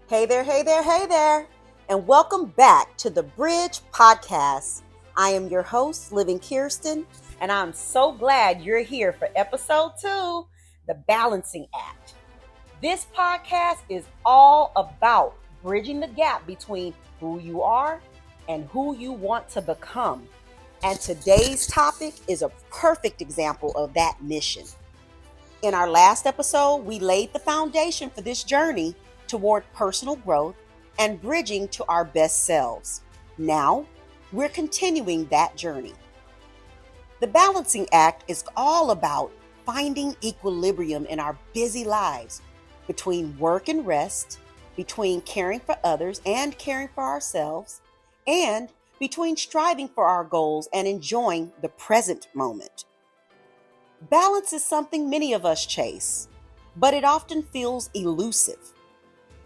Hey there, hey there, hey there, and welcome back to the Bridge Podcast. I am your host, Living Kirsten, and I'm so glad you're here for episode 2, The Balancing Act. This podcast is all about bridging the gap between who you are and who you want to become. And today's topic is a perfect example of that mission. In our last episode, we laid the foundation for this journey toward personal growth and bridging to our best selves. Now, we're continuing that journey. The Balancing Act is all about finding equilibrium in our busy lives between work and rest, between caring for others and caring for ourselves, and between striving for our goals and enjoying the present moment. Balance is something many of us chase, but it often feels elusive.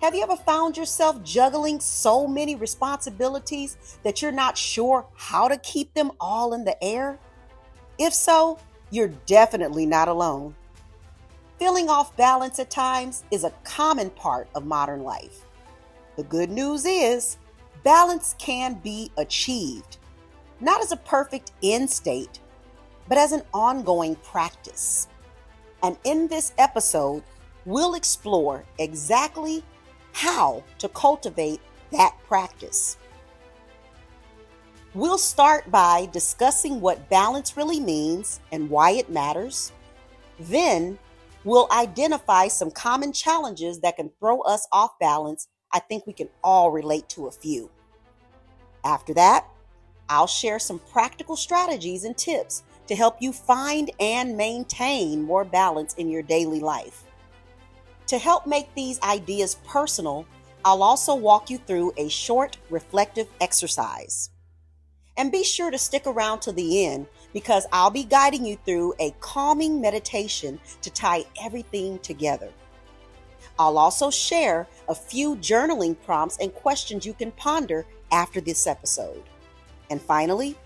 Have you ever found yourself juggling so many responsibilities that you're not sure how to keep them all in the air? If so, you're definitely not alone. Feeling off balance at times is a common part of modern life. The good news is, balance can be achieved, not as a perfect end state, but as an ongoing practice. And in this episode, we'll explore exactly how to cultivate that practice. We'll start by discussing what balance really means and why it matters. Then we'll identify some common challenges that can throw us off balance. I think we can all relate to a few. After that, I'll share some practical strategies and tips to help you find and maintain more balance in your daily life. To help make these ideas personal, I'll also walk you through a short reflective exercise. And be sure to stick around to the end because I'll be guiding you through a calming meditation to tie everything together. I'll also share a few journaling prompts and questions you can ponder after this episode. And finally,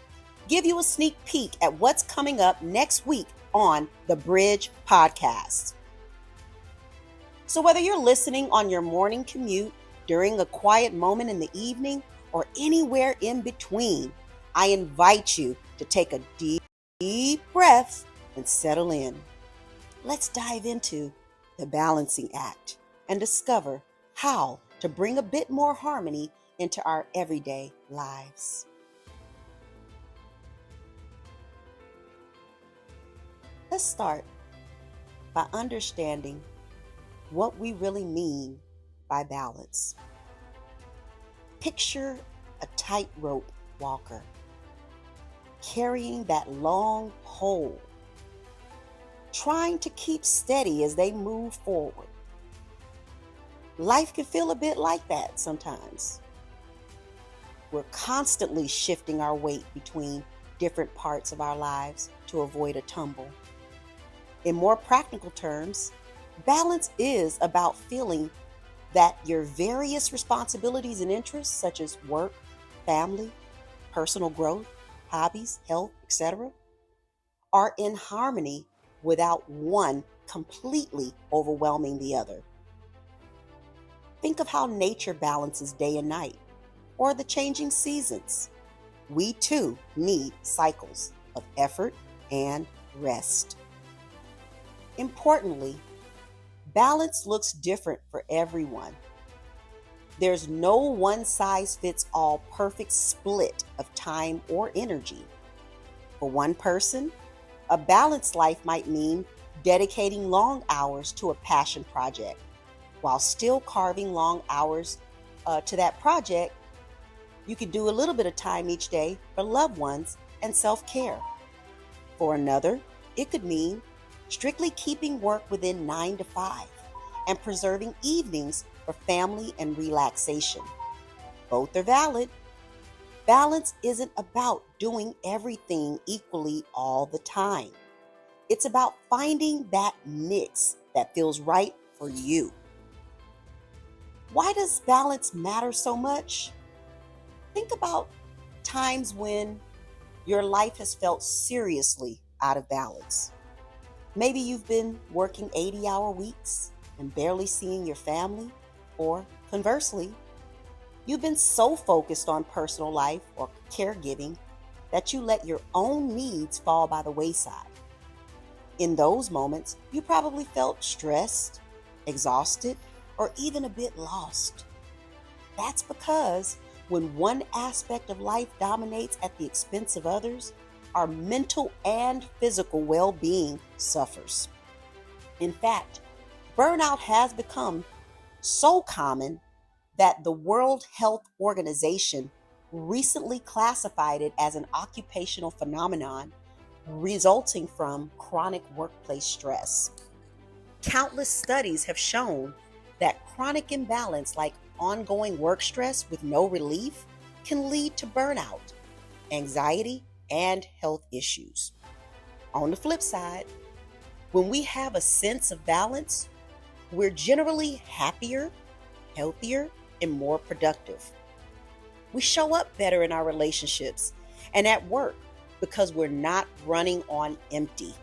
give you a sneak peek at what's coming up next week on the Bridge Podcast. So whether you're listening on your morning commute, during a quiet moment in the evening, or anywhere in between, I invite you to take a deep breath and settle in. Let's dive into the Balancing Act and discover how to bring a bit more harmony into our everyday lives. Let's start by understanding what we really mean by balance. Picture a tightrope walker carrying that long pole, trying to keep steady as they move forward. Life can feel a bit like that sometimes. We're constantly shifting our weight between different parts of our lives to avoid a tumble. In more practical terms, balance is about feeling that your various responsibilities and interests, such as work, family, personal growth, hobbies, health, etc., are in harmony without one completely overwhelming the other. Think of how nature balances day and night, or the changing seasons. We too need cycles of effort and rest. Importantly, balance looks different for everyone. There's no one-size-fits-all perfect split of time or energy. For one person, a balanced life might mean dedicating long hours to a passion project, while still carving long hours to that project. You could do a little bit of time each day for loved ones and self-care. For another, it could mean strictly keeping work within 9 to 5 and preserving evenings for family and relaxation. Both are valid. Balance isn't about doing everything equally all the time. It's about finding that mix that feels right for you. Why does balance matter so much? Think about times when your life has felt seriously out of balance. Maybe you've been working 80-hour weeks and barely seeing your family, or Conversely, you've been so focused on personal life or caregiving that you let your own needs fall by the wayside. In those moments, you probably felt stressed, exhausted, or even a bit lost. That's because when one aspect of life dominates at the expense of others, our mental and physical well being suffers. In fact, burnout has become so common that the World Health Organization recently classified it as an occupational phenomenon resulting from chronic workplace stress. Countless studies have shown that chronic imbalance, like ongoing work stress with no relief, can lead to burnout, anxiety, and health issues. On the flip side, when we have a sense of balance, we're generally happier, healthier, and more productive. We show up better in our relationships and at work because we're not running on empty.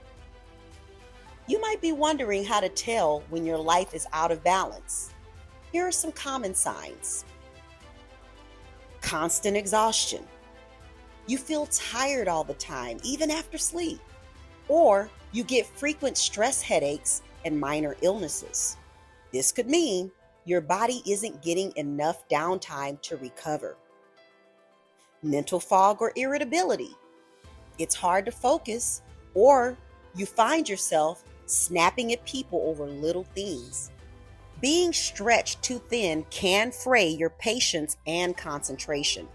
You might be wondering how to tell when your life is out of balance. Here are some common signs. Constant exhaustion. You feel tired all the time, even after sleep. Or you get frequent stress headaches and minor illnesses. This could mean your body isn't getting enough downtime to recover. Mental fog or irritability. It's hard to focus, or you find yourself snapping at people over little things. Being stretched too thin can fray your patience and concentration.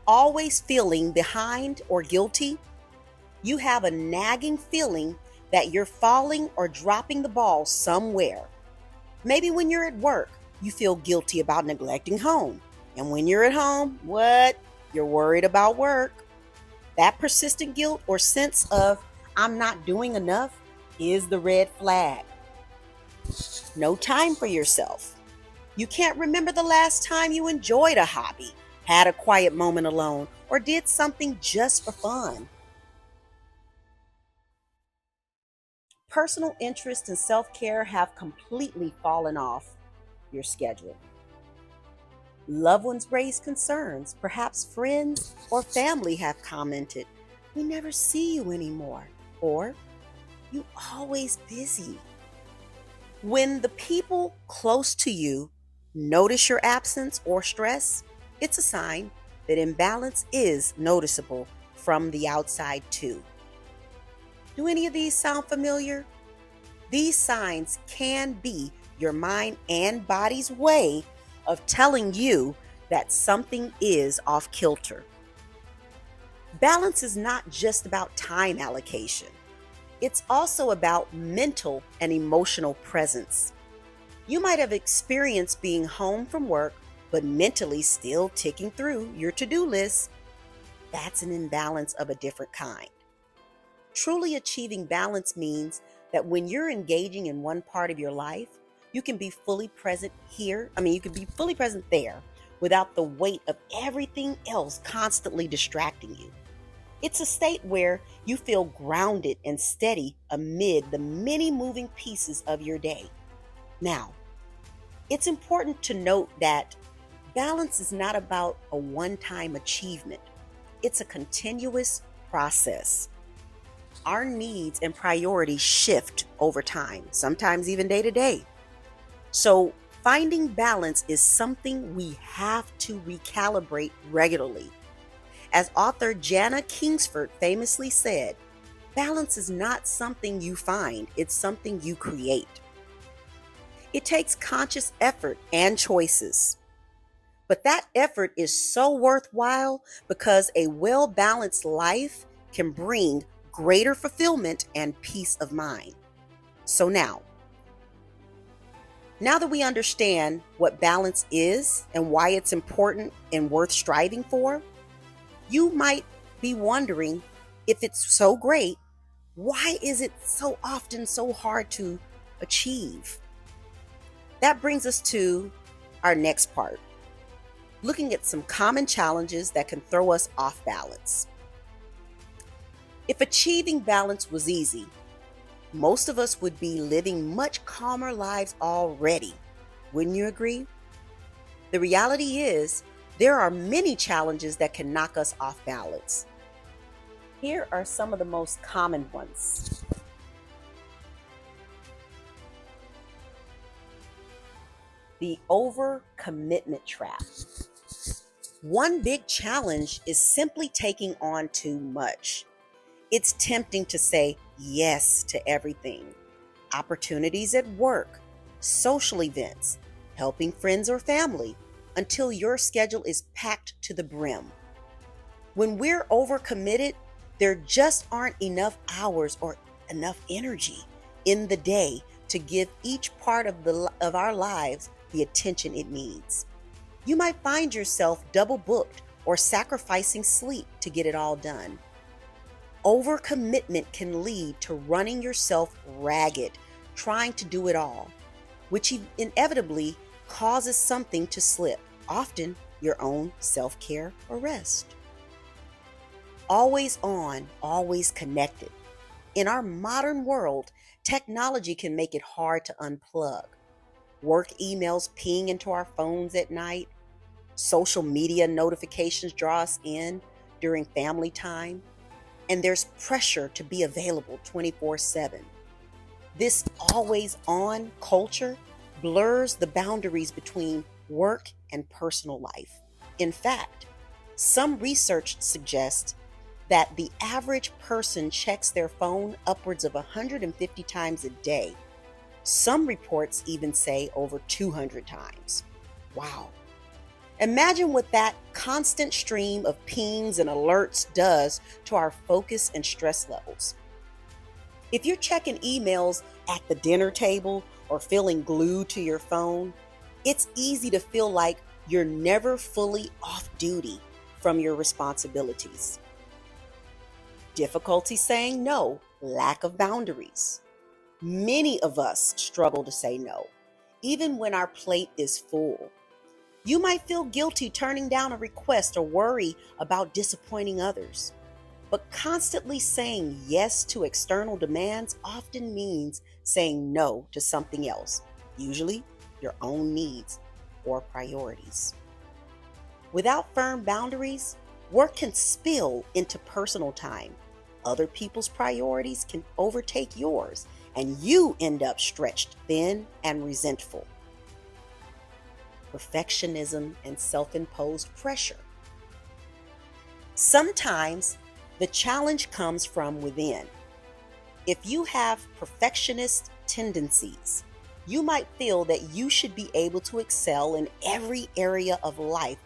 Always feeling behind or guilty. You have a nagging feeling that you're falling or dropping the ball somewhere. Maybe when you're at work, you feel guilty about neglecting home. And when you're at home, what? You're worried about work. That persistent guilt or sense of I'm not doing enough is the red flag. No time for yourself. You can't remember the last time you enjoyed a hobby, had a quiet moment alone, or did something just for fun. Personal interest and self-care have completely fallen off your schedule. Loved ones raise concerns. Perhaps friends or family have commented, "We never see you anymore," or "You always busy." When the people close to you notice your absence or stress, it's a sign that imbalance is noticeable from the outside too. Do any of these sound familiar? These signs can be your mind and body's way of telling you that something is off kilter. Balance is not just about time allocation. It's also about mental and emotional presence. You might have experienced being home from work, but mentally still ticking through your to-do list. That's an imbalance of a different kind. Truly achieving balance means that when you're engaging in one part of your life, you can be fully present here. You can be fully present there without the weight of everything else constantly distracting you. It's a state where you feel grounded and steady amid the many moving pieces of your day. Now, it's important to note that balance is not about a one-time achievement. It's a continuous process. Our needs and priorities shift over time, sometimes even day to day. So finding balance is something we have to recalibrate regularly. As author Jana Kingsford famously said, balance is not something you find, it's something you create. It takes conscious effort and choices. But that effort is so worthwhile because a well-balanced life can bring greater fulfillment and peace of mind. So now that we understand what balance is and why it's important and worth striving for, you might be wondering, if it's so great, why is it so often so hard to achieve? That brings us to our next part, looking at some common challenges that can throw us off balance. If achieving balance was easy, most of us would be living much calmer lives already. Wouldn't you agree? The reality is, there are many challenges that can knock us off balance. Here are some of the most common ones. The overcommitment trap. One big challenge is simply taking on too much. It's tempting to say yes to everything. Opportunities at work, social events, helping friends or family, until your schedule is packed to the brim. When we're overcommitted, there just aren't enough hours or enough energy in the day to give each part of our lives the attention it needs. You might find yourself double booked or sacrificing sleep to get it all done. Overcommitment can lead to running yourself ragged, trying to do it all, which inevitably causes something to slip, often your own self-care or rest. Always on, always connected. In our modern world, technology can make it hard to unplug. Work emails ping into our phones at night. Social media notifications draw us in during family time. And there's pressure to be available 24/7. This always on culture blurs the boundaries between work and personal life. In fact, some research suggests that the average person checks their phone upwards of 150 times a day. Some reports even say over 200 times. Wow. Imagine what that constant stream of pings and alerts does to our focus and stress levels. If you're checking emails at the dinner table or feeling glued to your phone, it's easy to feel like you're never fully off duty from your responsibilities. Difficulty saying no, lack of boundaries. Many of us struggle to say no, even when our plate is full. You might feel guilty turning down a request or worry about disappointing others. But constantly saying yes to external demands often means saying no to something else, usually your own needs or priorities. Without firm boundaries, work can spill into personal time. Other people's priorities can overtake yours, and you end up stretched thin and resentful. Perfectionism and self-imposed pressure. Sometimes the challenge comes from within. If you have perfectionist tendencies, you might feel that you should be able to excel in every area of life,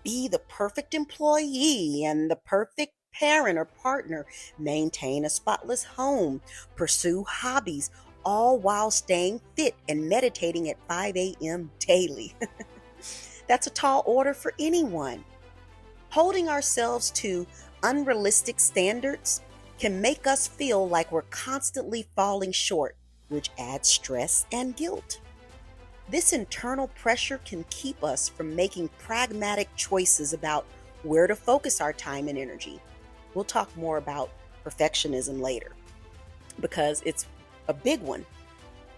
be the perfect employee and the perfect parent or partner, maintain a spotless home, pursue hobbies, all while staying fit and meditating at 5 a.m. daily. That's a tall order for anyone. Holding ourselves to unrealistic standards can make us feel like we're constantly falling short, which adds stress and guilt. This internal pressure can keep us from making pragmatic choices about where to focus our time and energy. We'll talk more about perfectionism later because it's a big one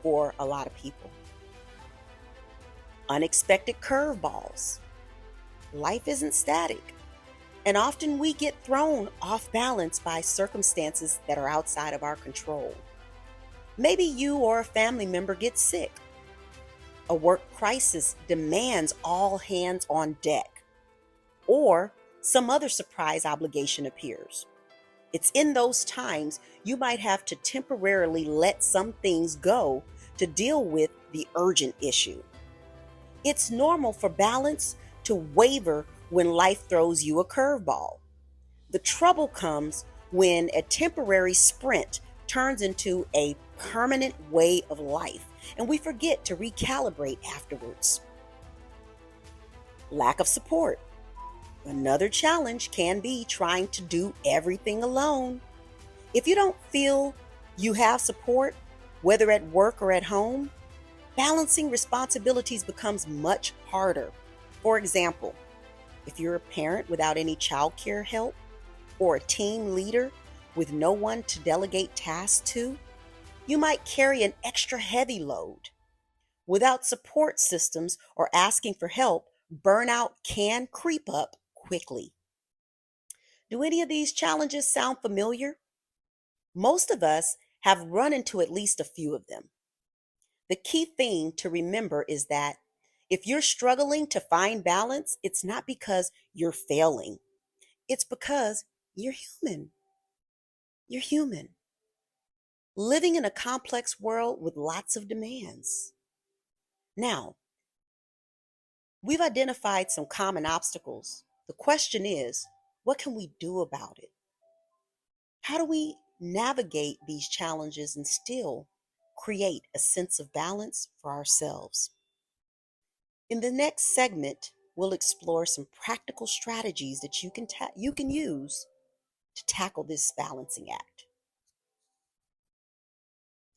for a lot of people. Unexpected curveballs. Life isn't static, and often we get thrown off balance by circumstances that are outside of our control. Maybe you or a family member gets sick. A work crisis demands all hands on deck, or some other surprise obligation appears. It's in those times you might have to temporarily let some things go to deal with the urgent issue. It's normal for balance to waver when life throws you a curveball. The trouble comes when a temporary sprint turns into a permanent way of life, and we forget to recalibrate afterwards. Lack of support. Another challenge can be trying to do everything alone. If you don't feel you have support, whether at work or at home, balancing responsibilities becomes much harder. For example, if you're a parent without any childcare help, or a team leader with no one to delegate tasks to, you might carry an extra heavy load. Without support systems or asking for help, burnout can creep up quickly. Do any of these challenges sound familiar? Most of us have run into at least a few of them. The key thing to remember is that if you're struggling to find balance, it's not because you're failing. It's because you're human. You're human, living in a complex world with lots of demands. Now, we've identified some common obstacles. The question is, what can we do about it? How do we navigate these challenges and still create a sense of balance for ourselves? In the next segment, we'll explore some practical strategies that you can use to tackle this balancing act.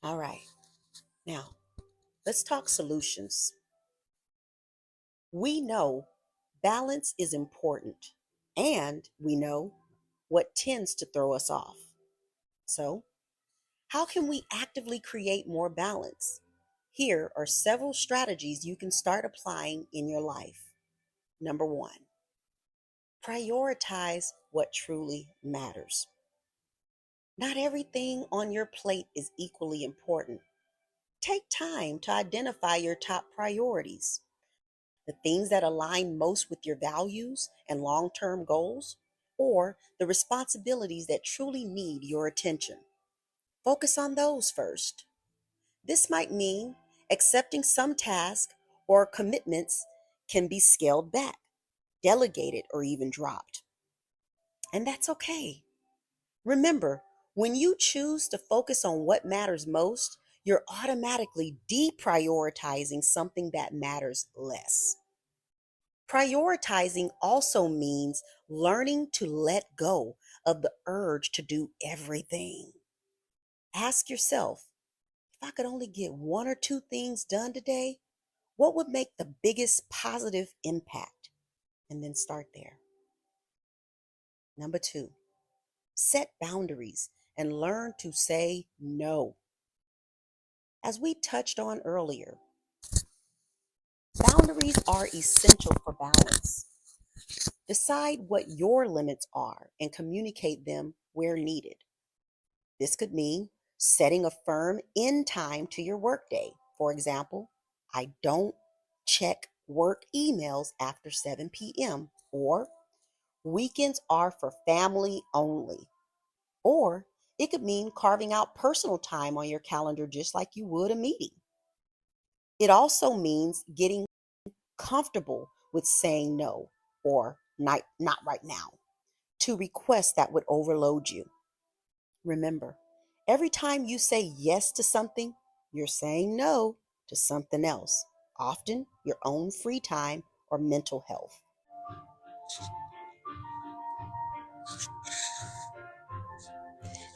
All right, now let's talk solutions. We know balance is important, and we know what tends to throw us off. So, how can we actively create more balance? Here are several strategies you can start applying in your life. Number one, prioritize what truly matters. Not everything on your plate is equally important. Take time to identify your top priorities, the things that align most with your values and long term goals, or the responsibilities that truly need your attention. Focus on those first. This might mean accepting some tasks or commitments can be scaled back, delegated, or even dropped. And that's okay. Remember, when you choose to focus on what matters most, you're automatically deprioritizing something that matters less. Prioritizing also means learning to let go of the urge to do everything. Ask yourself, if I could only get one or two things done today, what would make the biggest positive impact? And then start there. Number two, set boundaries and learn to say no. As we touched on earlier, boundaries are essential for balance. Decide what your limits are and communicate them where needed. This could mean setting a firm end time to your workday. For example, I don't check work emails after 7 p.m. or weekends are for family only. Or it could mean carving out personal time on your calendar just like you would a meeting. It also means getting comfortable with saying no or not right now to requests that would overload you. Remember, every time you say yes to something, you're saying no to something else, often your own free time or mental health.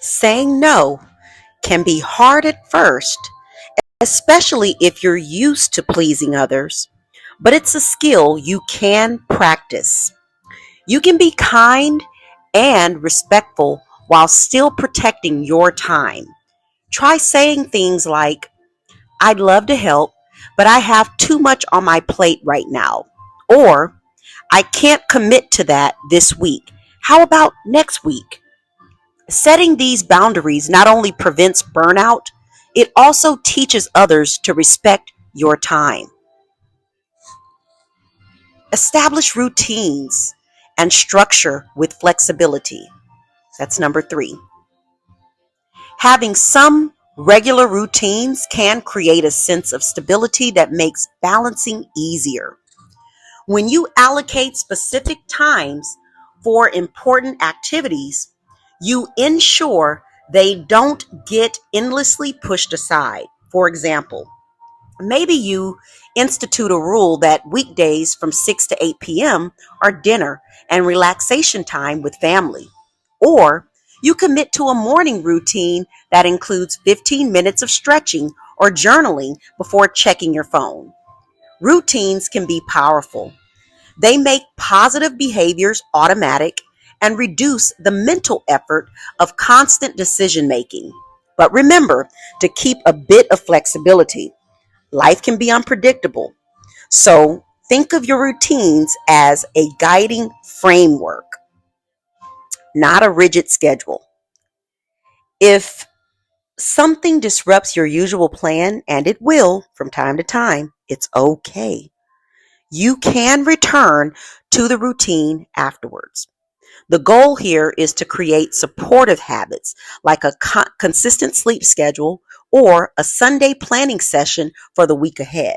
Saying no can be hard at first, especially if you're used to pleasing others, but it's a skill you can practice. You can be kind and respectful while still protecting your time. Try saying things like, I'd love to help, but I have too much on my plate right now. Or, I can't commit to that this week. How about next week? Setting these boundaries not only prevents burnout, it also teaches others to respect your time. Establish routines and structure with flexibility. That's number three. Having some regular routines can create a sense of stability that makes balancing easier. When you allocate specific times for important activities, you ensure they don't get endlessly pushed aside. For example, maybe you institute a rule that weekdays from 6 to 8 p.m. are dinner and relaxation time with family. Or you commit to a morning routine that includes 15 minutes of stretching or journaling before checking your phone. Routines can be powerful. They make positive behaviors automatic and reduce the mental effort of constant decision making. But remember to keep a bit of flexibility. Life can be unpredictable. So think of your routines as a guiding framework, not a rigid schedule. If something disrupts your usual plan, and it will from time to time, it's okay. You can return to the routine afterwards. The goal here is to create supportive habits like a consistent sleep schedule or a Sunday planning session for the week ahead.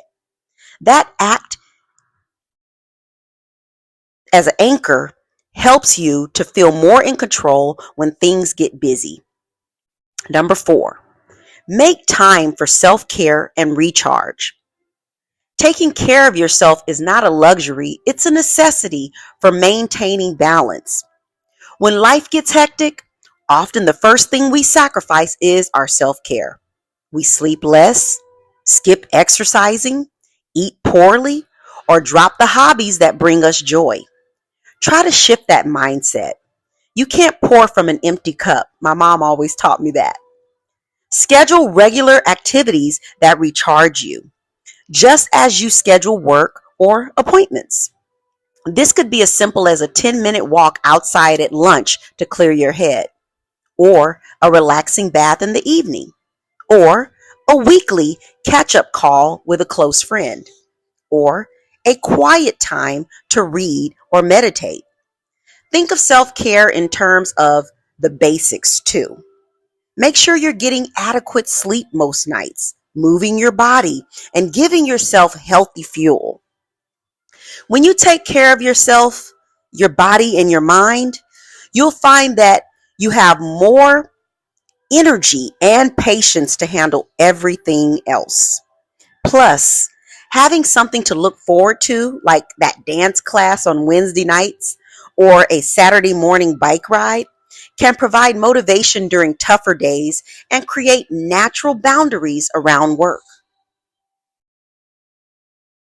That act as an anchor helps you to feel more in control when things get busy. Number 4, make time for self-care and recharge. Taking care of yourself is not a luxury, it's a necessity for maintaining balance. When life gets hectic, often the first thing we sacrifice is our self-care. We sleep less, skip exercising, eat poorly, or drop the hobbies that bring us joy. Try to shift that mindset. You can't pour from an empty cup. My mom always taught me that. Schedule regular activities that recharge you, just as you schedule work or appointments. This could be as simple as a 10-minute walk outside at lunch to clear your head, or a relaxing bath in the evening, or a weekly catch-up call with a close friend, or a quiet time to read or meditate. Think of self-care in terms of the basics too. Make sure you're getting adequate sleep most nights, moving your body, and giving yourself healthy fuel. When you take care of yourself, your body, and your mind, you'll find that you have more energy and patience to handle everything else. Plus, having something to look forward to, like that dance class on Wednesday nights or a Saturday morning bike ride, can provide motivation during tougher days and create natural boundaries around work.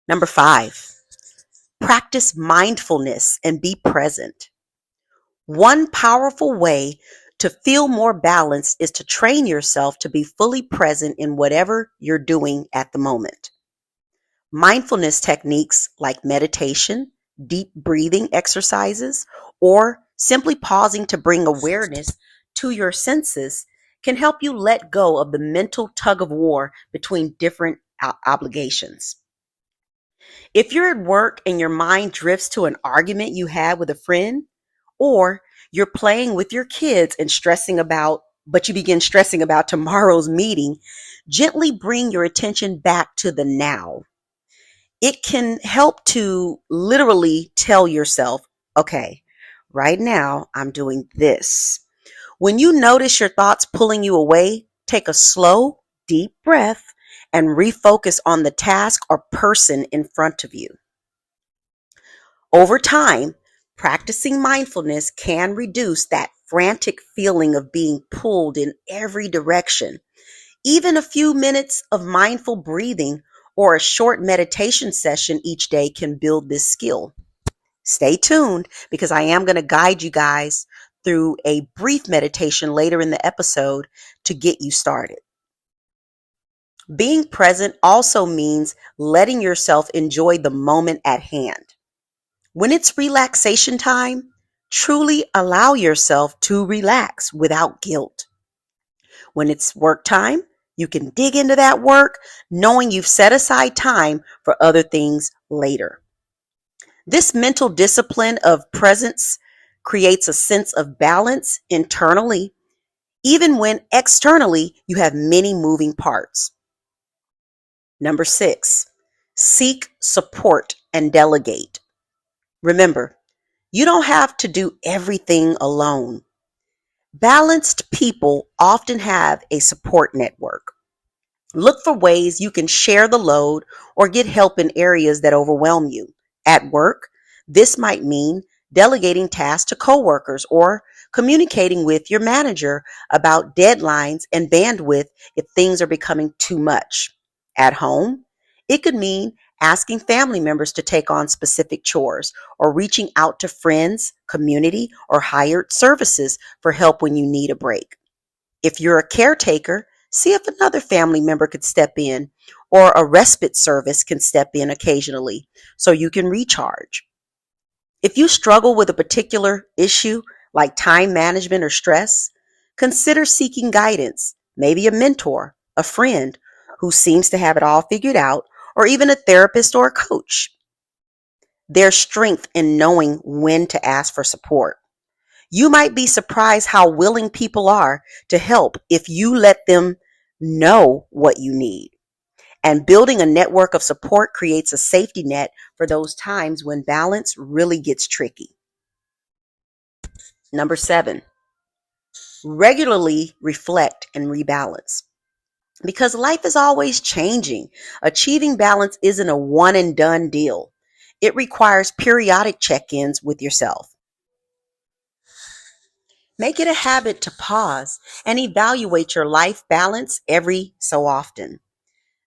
Number 5, practice mindfulness and be present. One powerful way to feel more balanced is to train yourself to be fully present in whatever you're doing at the moment. Mindfulness techniques like meditation, deep breathing exercises, or simply pausing to bring awareness to your senses can help you let go of the mental tug of war between different obligations. If you're at work and your mind drifts to an argument you had with a friend, or you're playing with your kids and but you begin stressing about tomorrow's meeting, gently bring your attention back to the now. It can help to literally tell yourself, okay, right now I'm doing this. When you notice your thoughts pulling you away, take a slow, deep breath and refocus on the task or person in front of you. Over time, practicing mindfulness can reduce that frantic feeling of being pulled in every direction. Even a few minutes of mindful breathing or a short meditation session each day can build this skill. Stay tuned because I am going to guide you guys through a brief meditation later in the episode to get you started. Being present also means letting yourself enjoy the moment at hand. When it's relaxation time, truly allow yourself to relax without guilt. When it's work time, you can dig into that work knowing you've set aside time for other things later. This mental discipline of presence creates a sense of balance internally, even when externally you have many moving parts. Number 6, seek support and delegate. Remember, you don't have to do everything alone. Balanced people often have a support network. Look for ways you can share the load or get help in areas that overwhelm you. At work, this might mean delegating tasks to coworkers or communicating with your manager about deadlines and bandwidth if things are becoming too much. At home, it could mean asking family members to take on specific chores or reaching out to friends, community, or hired services for help when you need a break. If you're a caretaker, See if another family member could step in, or a respite service can step in occasionally so you can recharge. If you struggle with a particular issue like time management or stress, consider seeking guidance, maybe a mentor, a friend who seems to have it all figured out, or even a therapist or a coach. There's strength in knowing when to ask for support. You might be surprised how willing people are to help if you let them know what you need. And building a network of support creates a safety net for those times when balance really gets tricky. Number 7, regularly reflect and rebalance. Because life is always changing, achieving balance isn't a one and done deal. It requires periodic check ins with yourself. Make it a habit to pause and evaluate your life balance every so often.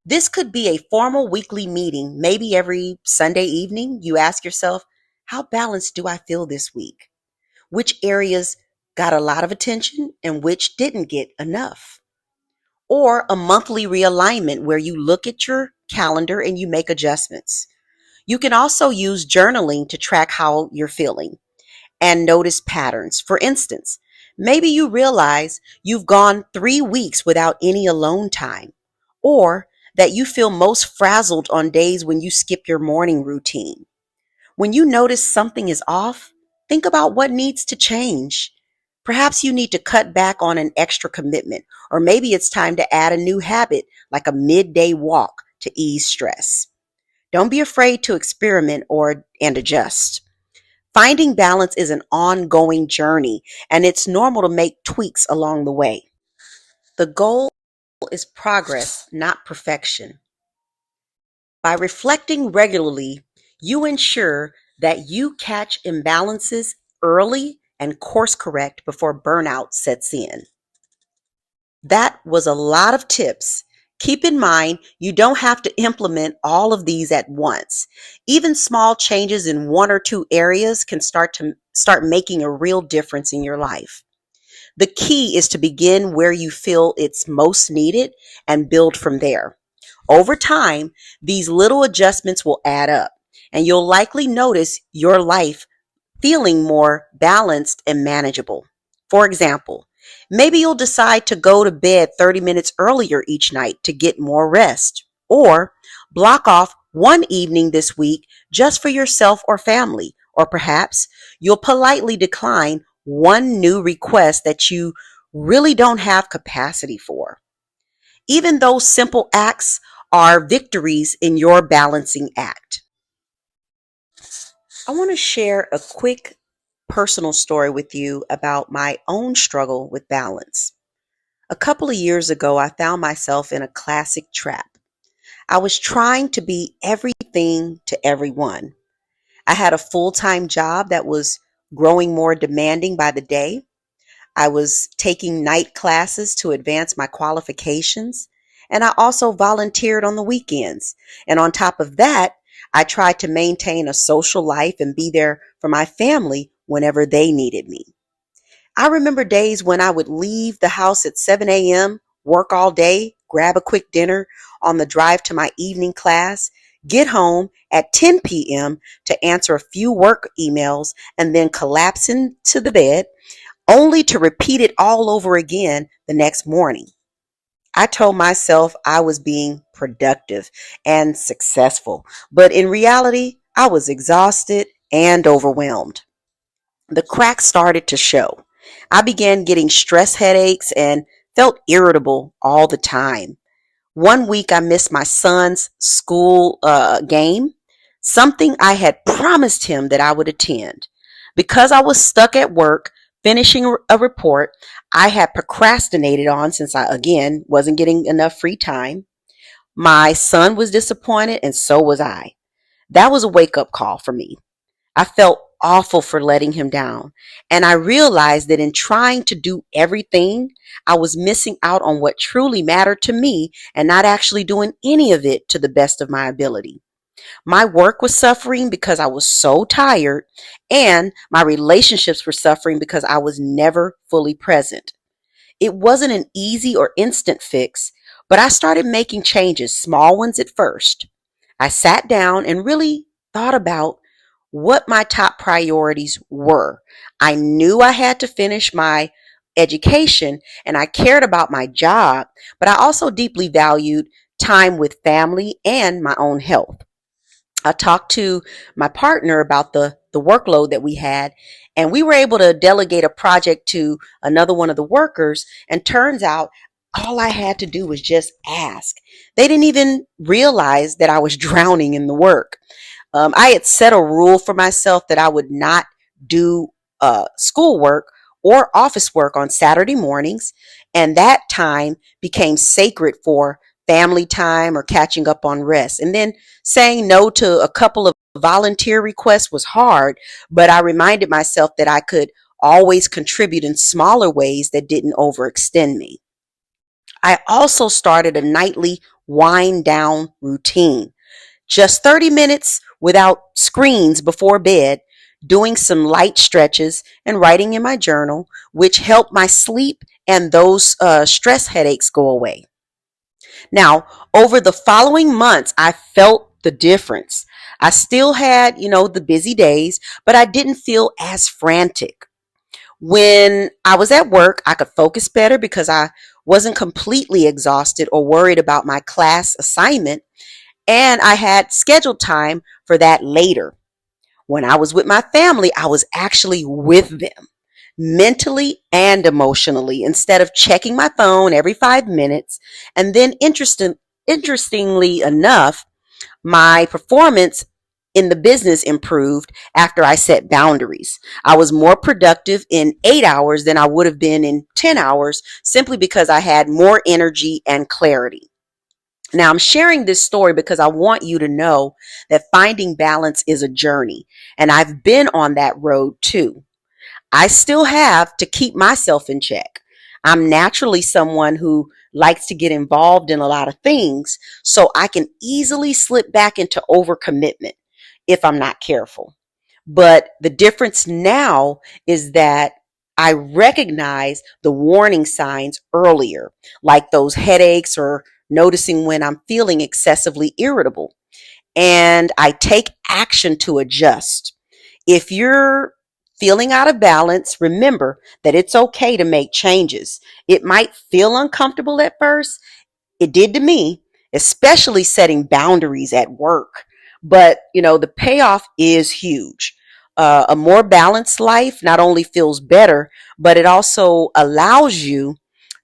This could be a formal weekly meeting. Maybe every Sunday evening, you ask yourself, how balanced do I feel this week? Which areas got a lot of attention and which didn't get enough? Or a monthly realignment where you look at your calendar and you make adjustments. You can also use journaling to track how you're feeling and notice patterns. For instance, maybe you realize you've gone 3 weeks without any alone time, or that you feel most frazzled on days when you skip your morning routine. When you notice something is off, think about what needs to change. Perhaps you need to cut back on an extra commitment, or maybe it's time to add a new habit like a midday walk to ease stress. Don't be afraid to experiment and adjust. Finding balance is an ongoing journey, and it's normal to make tweaks along the way. The goal is progress, not perfection. By reflecting regularly, you ensure that you catch imbalances early and course correct before burnout sets in. That was a lot of tips. Keep in mind, you don't have to implement all of these at once. Even small changes in one or two areas can start making a real difference in your life. The key is to begin where you feel it's most needed and build from there. Over time, these little adjustments will add up, and you'll likely notice your life feeling more balanced and manageable. For example, maybe you'll decide to go to bed 30 minutes earlier each night to get more rest, or block off one evening this week just for yourself or family, or perhaps you'll politely decline one new request that you really don't have capacity for. Even those simple acts are victories in your balancing act. I want to share a quick personal story with you about my own struggle with balance. A couple of years ago, I found myself in a classic trap. I was trying to be everything to everyone. I had a full-time job that was growing more demanding by the day. I was taking night classes to advance my qualifications, and I also volunteered on the weekends. And on top of that, I tried to maintain a social life and be there for my family whenever they needed me. I remember days when I would leave the house at 7 a.m., work all day, grab a quick dinner on the drive to my evening class, get home at 10 p.m. to answer a few work emails, and then collapse into the bed, only to repeat it all over again the next morning. I told myself I was being productive and successful, but in reality, I was exhausted and overwhelmed. The cracks started to show. I began getting stress headaches and felt irritable all the time. One week I missed my son's school game, something I had promised him that I would attend. Because I was stuck at work finishing a report I had procrastinated on since I, again, wasn't getting enough free time. My son was disappointed and so was I. That was a wake up call for me. I felt awful for letting him down. And I realized that in trying to do everything, I was missing out on what truly mattered to me and not actually doing any of it to the best of my ability. My work was suffering because I was so tired, and my relationships were suffering because I was never fully present. It wasn't an easy or instant fix, but I started making changes, small ones at first. I sat down and really thought about what my top priorities were. I knew I had to finish my education and I cared about my job, but I also deeply valued time with family and my own health. I talked to my partner about the workload that we had, and we were able to delegate a project to another one of the workers. And turns out all I had to do was just ask. They didn't even realize that I was drowning in the work. I had set a rule for myself that I would not do schoolwork or office work on Saturday mornings, and that time became sacred for family time or catching up on rest. And then saying no to a couple of volunteer requests was hard, but I reminded myself that I could always contribute in smaller ways that didn't overextend me. I also started a nightly wind down routine, just 30 minutes without screens before bed, doing some light stretches and writing in my journal, which helped my sleep and those stress headaches go away. Now, over the following months, I felt the difference. I still had, the busy days, but I didn't feel as frantic. When I was at work, I could focus better because I wasn't completely exhausted or worried about my class assignment, and I had scheduled time for that later. When I was with my family, I was actually with them mentally and emotionally instead of checking my phone every 5 minutes. And then interestingly enough, my performance in the business improved after I set boundaries. I was more productive in 8 hours than I would have been in 10 hours simply because I had more energy and clarity. Now, I'm sharing this story because I want you to know that finding balance is a journey, and I've been on that road too. I still have to keep myself in check. I'm naturally someone who likes to get involved in a lot of things, so I can easily slip back into overcommitment if I'm not careful. But the difference now is that I recognize the warning signs earlier, like those headaches or noticing when I'm feeling excessively irritable. And I take action to adjust. If you're feeling out of balance, remember that it's okay to make changes. It might feel uncomfortable at first. It did to me, especially setting boundaries at work. But, the payoff is huge. A more balanced life not only feels better, but it also allows you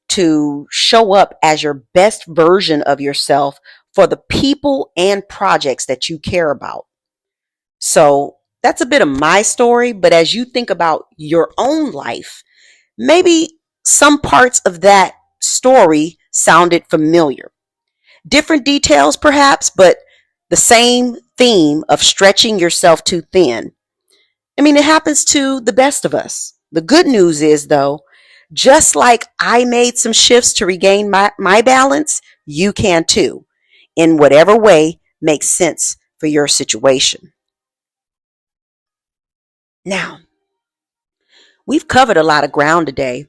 to show up as your best version of yourself for the people and projects that you care about. So that's a bit of my story, but as you think about your own life, maybe some parts of that story sounded familiar. Different details, perhaps, but the same theme of stretching yourself too thin. I mean, it happens to the best of us. The good news is, though, just like I made some shifts to regain my balance, you can too, in whatever way makes sense for your situation. Now, we've covered a lot of ground today.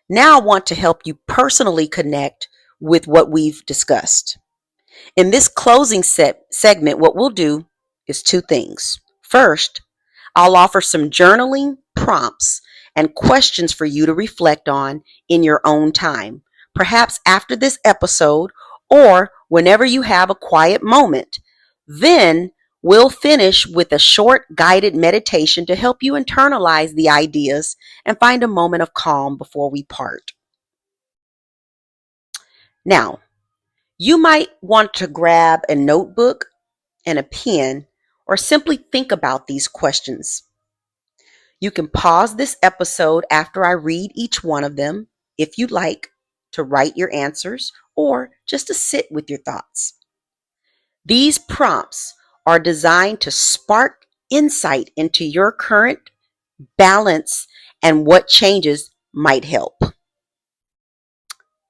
Now I want to help you personally connect with what we've discussed. In this closing segment, what we'll do is two things. First, I'll offer some journaling prompts and questions for you to reflect on in your own time, perhaps after this episode or whenever you have a quiet moment. Then we'll finish with a short guided meditation to help you internalize the ideas and find a moment of calm before we part. Now, you might want to grab a notebook and a pen or simply think about these questions. You can pause this episode after I read each one of them if you'd like to write your answers or just to sit with your thoughts. These prompts are designed to spark insight into your current balance and what changes might help.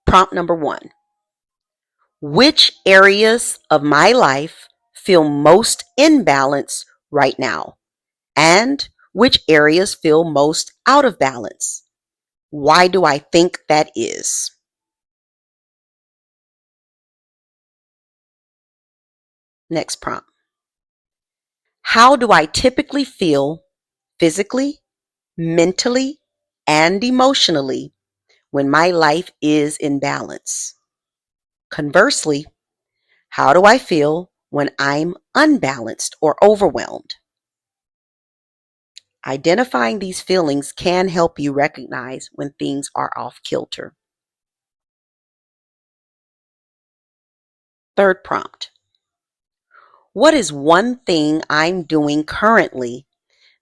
Prompt number 1. Which areas of my life feel most in balance right now? And which areas feel most out of balance? Why do I think that is? Next prompt. How do I typically feel physically, mentally, and emotionally when my life is in balance? Conversely, how do I feel when I'm unbalanced or overwhelmed? Identifying these feelings can help you recognize when things are off kilter. Third prompt. What is one thing I'm doing currently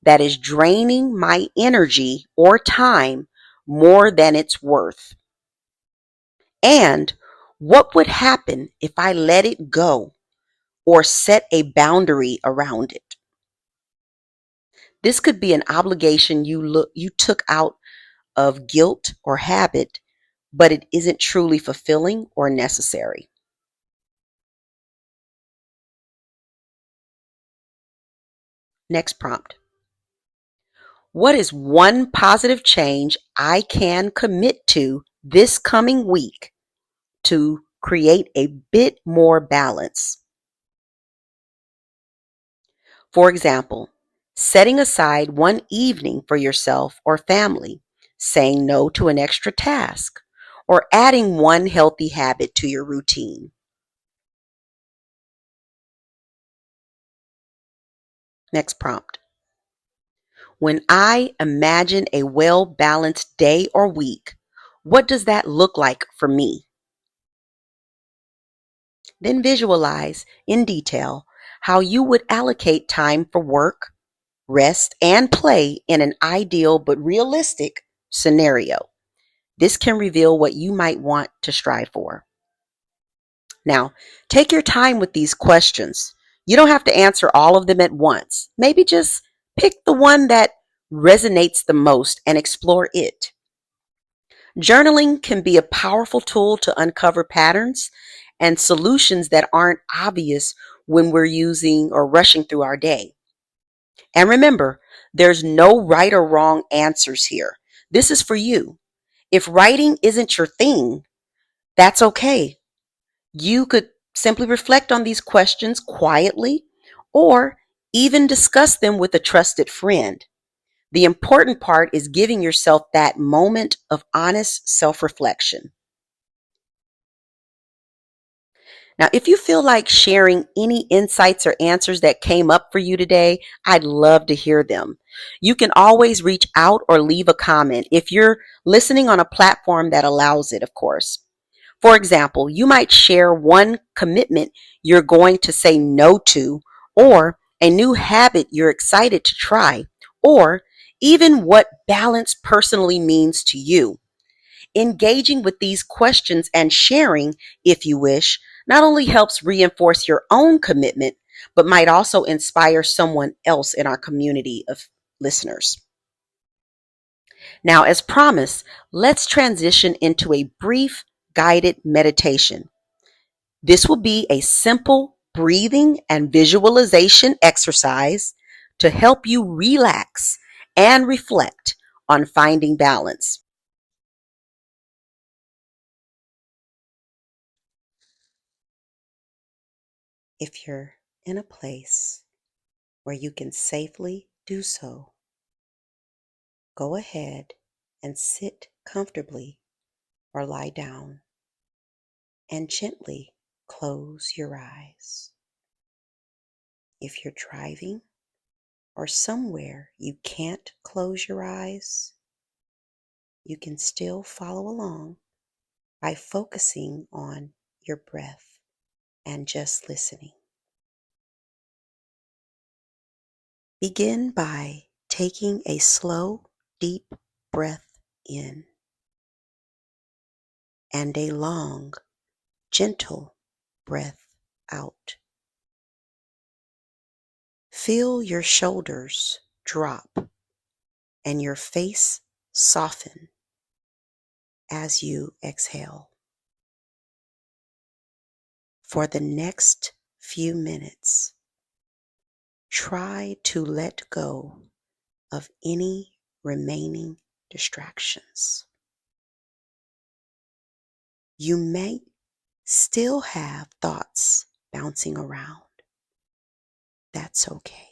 that is draining my energy or time more than it's worth? And what would happen if I let it go or set a boundary around it? This could be an obligation you took out of guilt or habit, but it isn't truly fulfilling or necessary. Next prompt. What is one positive change I can commit to this coming week to create a bit more balance? For example, setting aside one evening for yourself or family, saying no to an extra task, or adding one healthy habit to your routine. Next prompt. When I imagine a well balanced day or week, what does that look like for me? Then visualize in detail how you would allocate time for work, rest, and play in an ideal but realistic scenario. This can reveal what you might want to strive for. Now, take your time with these questions. You don't have to answer all of them at once. Maybe just pick the one that resonates the most and explore it. Journaling can be a powerful tool to uncover patterns and solutions that aren't obvious when we're using or rushing through our day. And remember, there's no right or wrong answers here. This is for you. If writing isn't your thing, that's okay. You could simply reflect on these questions quietly or even discuss them with a trusted friend. The important part is giving yourself that moment of honest self reflection. Now, if you feel like sharing any insights or answers that came up for you today, I'd love to hear them. You can always reach out or leave a comment if you're listening on a platform that allows it, of course. For example, you might share one commitment you're going to say no to, or a new habit you're excited to try, or even what balance personally means to you. Engaging with these questions and sharing, if you wish, not only helps reinforce your own commitment, but might also inspire someone else in our community of listeners. Now, as promised, let's transition into a brief guided meditation. This will be a simple breathing and visualization exercise to help you relax and reflect on finding balance. If you're in a place where you can safely do so, go ahead and sit comfortably or lie down and gently close your eyes. If you're driving or somewhere you can't close your eyes, you can still follow along by focusing on your breath and just listening. Begin by taking a slow, deep breath in and a long, gentle breath out. Feel your shoulders drop and your face soften as you exhale. For the next few minutes, try to let go of any remaining distractions. You may still have thoughts bouncing around. That's okay.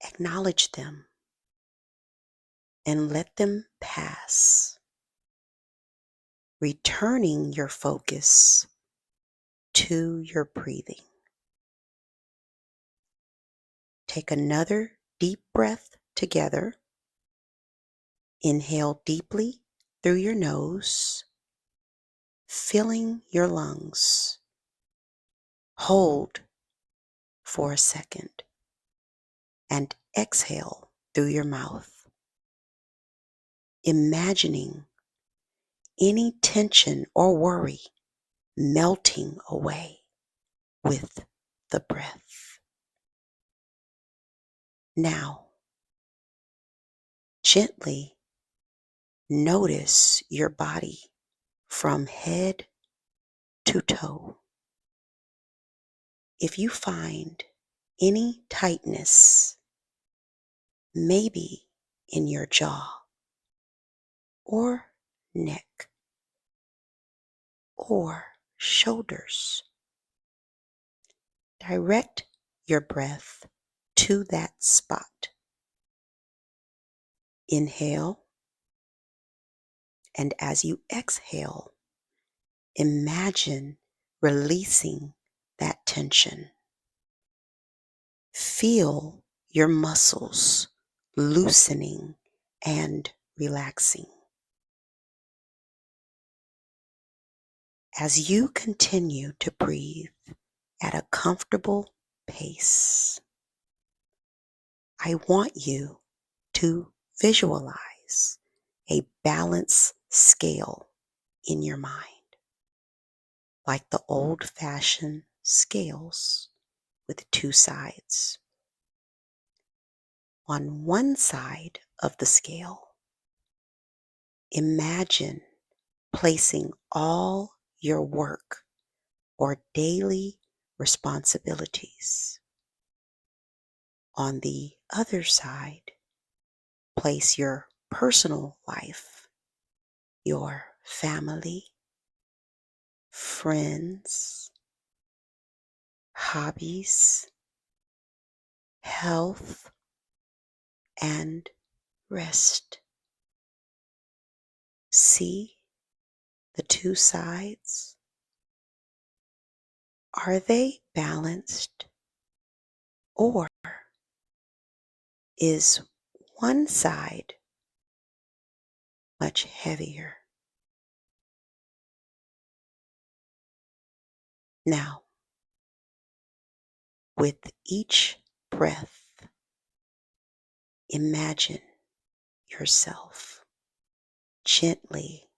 Acknowledge them and let them pass, returning your focus to your breathing. Take another deep breath together. Inhale deeply through your nose, filling your lungs. Hold for a second and exhale through your mouth, imagining any tension or worry melting away with the breath. Now, gently notice your body from head to toe. If you find any tightness, maybe in your jaw or neck or shoulders, direct your breath to that spot. Inhale, and as you exhale, imagine releasing that tension. Feel your muscles loosening and relaxing. As you continue to breathe at a comfortable pace, I want you to visualize a balance scale in your mind, like the old-fashioned scales with two sides. On one side of the scale, imagine placing all your work or daily responsibilities. On the other side, place your personal life, your family, friends, hobbies, health, and rest. See the two sides? Are they balanced, or is one side much heavier? Now, with each breath, imagine yourself gently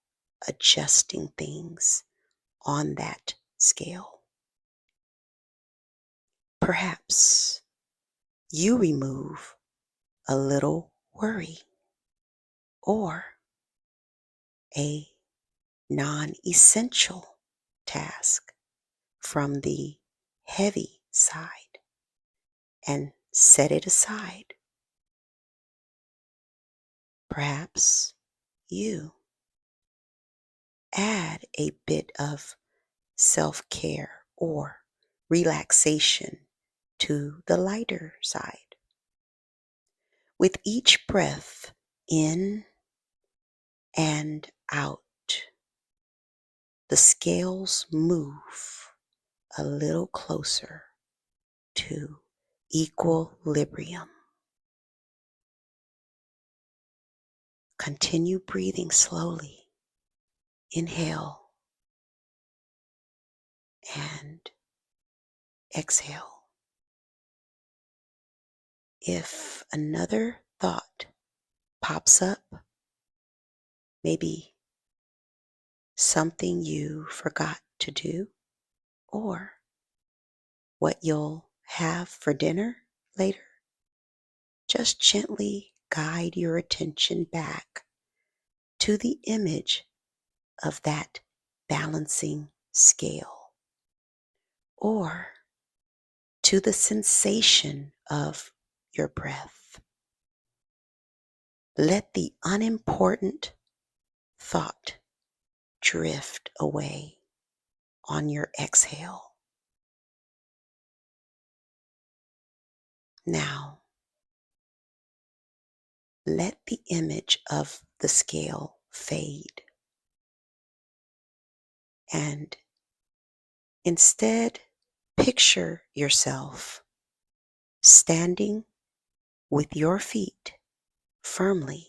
adjusting things on that scale. Perhaps you remove a little worry or a non-essential task from the heavy side and set it aside. Perhaps you add a bit of self-care or relaxation to the lighter side. With each breath in and out, the scales move a little closer to equilibrium. Continue breathing slowly. Inhale and exhale. If another thought pops up, maybe something you forgot to do, or what you'll have for dinner later, just gently guide your attention back to the image of that balancing scale, or to the sensation of your breath. Let the unimportant thought drift away on your exhale. Now, let the image of the scale fade, and instead picture yourself standing with your feet firmly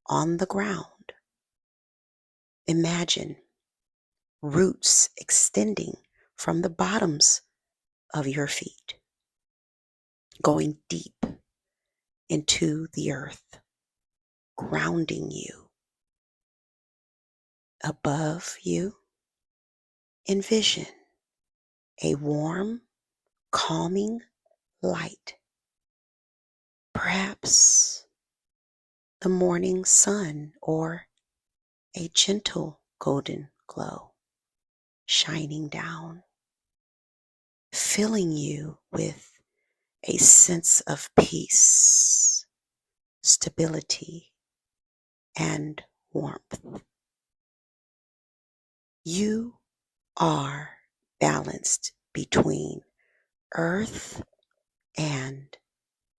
on the ground. Imagine roots extending from the bottoms of your feet, going deep into the earth, grounding you. Above you, envision a warm, calming light, perhaps the morning sun or a gentle golden glow shining down, filling you with a sense of peace, stability, and warmth. You are balanced between earth and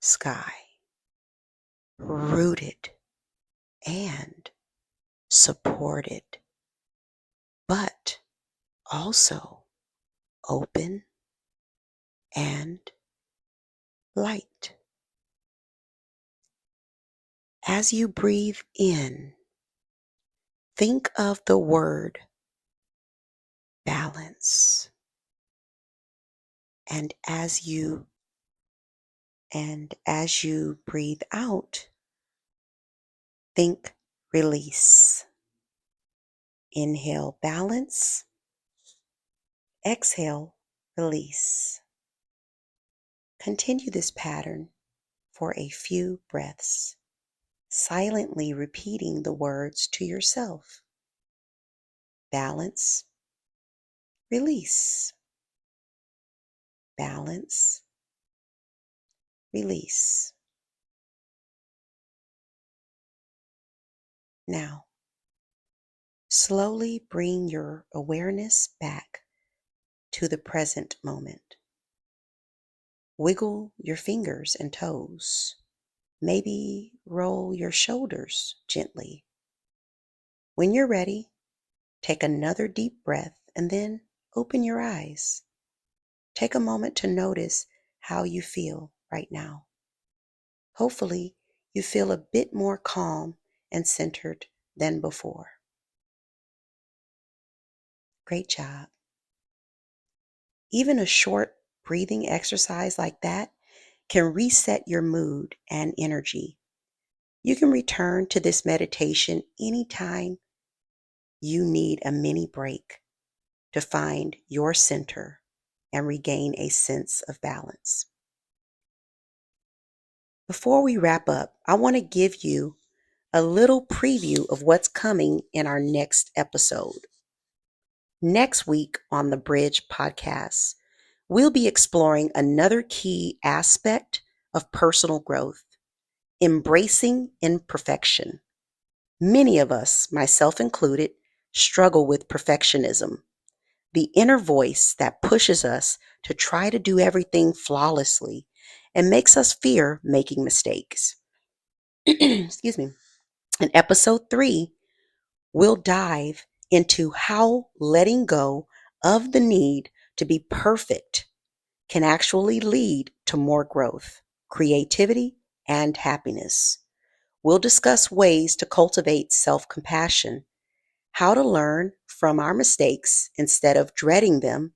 sky, rooted and supported, but also open and light. As you breathe in, think of the word balance. And as you breathe out, think release. Inhale, balance. Exhale, release. Continue this pattern for a few breaths, silently repeating the words to yourself. Balance, release. Balance, release. Now, slowly bring your awareness back to the present moment. Wiggle your fingers and toes. Maybe roll your shoulders gently. When you're ready, take another deep breath and then open your eyes. Take a moment to notice how you feel right now. Hopefully, you feel a bit more calm and centered than before. Great job. Even a short breathing exercise like that can reset your mood and energy. You can return to this meditation anytime you need a mini break to find your center and regain a sense of balance. Before we wrap up, I want to give you a little preview of what's coming in our next episode. Next week on the Bridge podcast, we'll be exploring another key aspect of personal growth: embracing imperfection. Many of us, myself included, struggle with perfectionism, the inner voice that pushes us to try to do everything flawlessly and makes us fear making mistakes. Excuse me. In episode 3, we'll dive into how letting go of the need to be perfect can actually lead to more growth, creativity, and happiness. We'll discuss ways to cultivate self-compassion, how to learn from our mistakes instead of dreading them,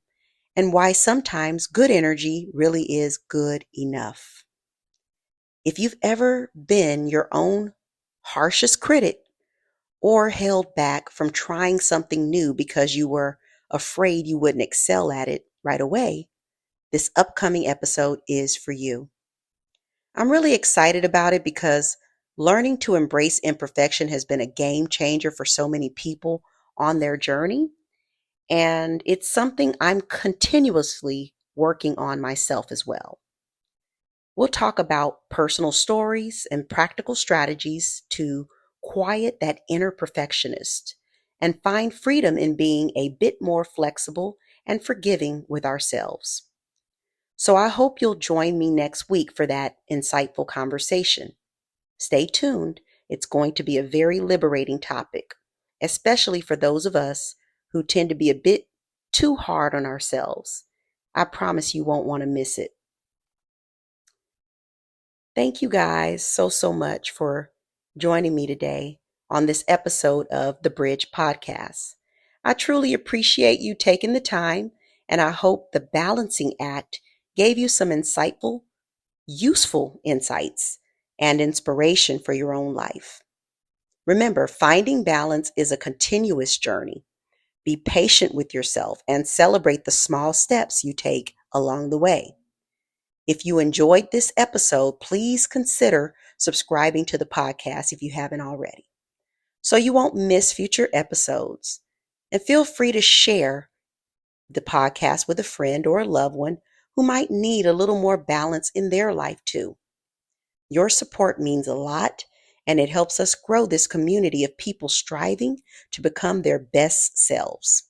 and why sometimes good energy really is good enough. If you've ever been your own harshest critic or held back from trying something new because you were afraid you wouldn't excel at it right away, this upcoming episode is for you. I'm really excited about it because learning to embrace imperfection has been a game changer for so many people on their journey. And it's something I'm continuously working on myself as well. We'll talk about personal stories and practical strategies to quiet that inner perfectionist and find freedom in being a bit more flexible and forgiving with ourselves. So I hope you'll join me next week for that insightful conversation. Stay tuned. It's going to be a very liberating topic, especially for those of us who tend to be a bit too hard on ourselves. I promise you won't want to miss it. Thank you guys so much for joining me today on this episode of the Bridge Podcast. I truly appreciate you taking the time, and I hope the balancing act gave you some insightful, useful insights and inspiration for your own life. Remember, finding balance is a continuous journey. Be patient with yourself and celebrate the small steps you take along the way. If you enjoyed this episode, please consider subscribing to the podcast if you haven't already, so you won't miss future episodes. And feel free to share the podcast with a friend or a loved one who might need a little more balance in their life too. Your support means a lot, and it helps us grow this community of people striving to become their best selves.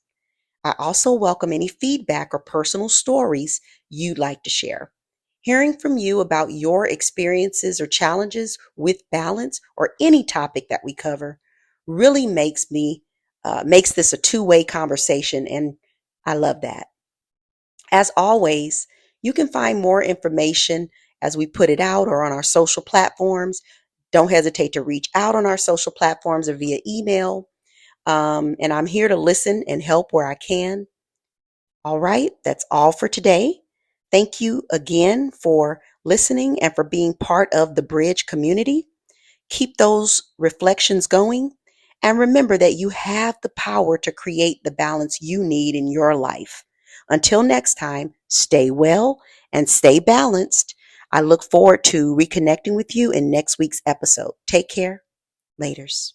I also welcome any feedback or personal stories you'd like to share. Hearing from you about your experiences or challenges with balance or any topic that we cover really makes this a two-way conversation, and I love that. As always, you can find more information as we put it out or on our social platforms. Don't hesitate to reach out on our social platforms or via email. And I'm here to listen and help where I can. All right, that's all for today. Thank you again for listening and for being part of the Bridge community. Keep those reflections going. And remember that you have the power to create the balance you need in your life. Until next time, stay well and stay balanced. I look forward to reconnecting with you in next week's episode. Take care. Laters.